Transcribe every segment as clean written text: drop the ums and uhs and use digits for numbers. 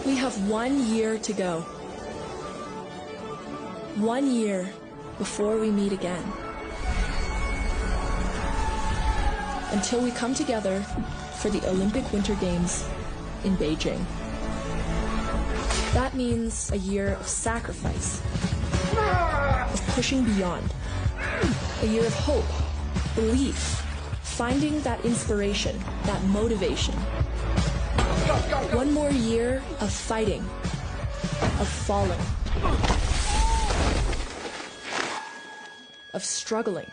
We have 1 year to go. 1 year before we meet again. Until we come together for the Olympic Winter Games in Beijing. That means a year of sacrifice, of pushing beyond, a year of hope, belief, finding that inspiration, that motivation. 1 more year of fighting, of falling, of struggling,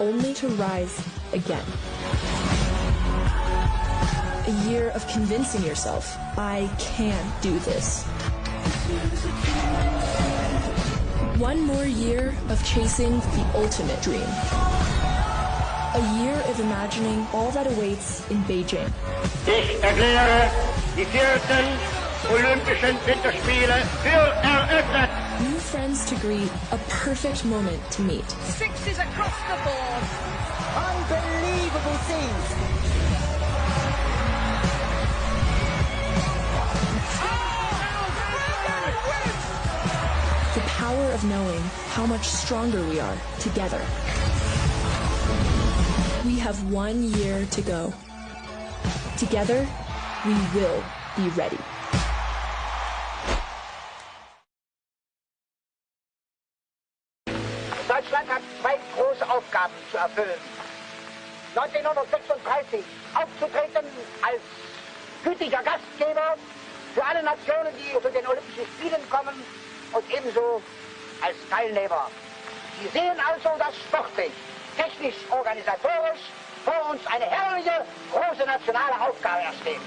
only to rise again. A year of convincing yourself, I can do this. 1 more year of chasing the ultimate dream. A year of imagining all that awaits in Beijing. Ich erkläre die 4. Olympischen Winterspiele für eröffnet. New friends to greet, a perfect moment to meet. Sixes across the board. Unbelievable scenes. The power of knowing how much stronger we are together. We have 1 year to go. Together, we will be ready. Deutschland hat 2 große Aufgaben zu erfüllen. 1936 aufzutreten als gütiger Gastgeber für alle Nationen, die zu den Olympischen Spielen kommen, und ebenso als Teilnehmer. Sie sehen also, dass sportlich, technisch, organisatorisch vor uns eine herrliche, große nationale Aufgabe ersteht.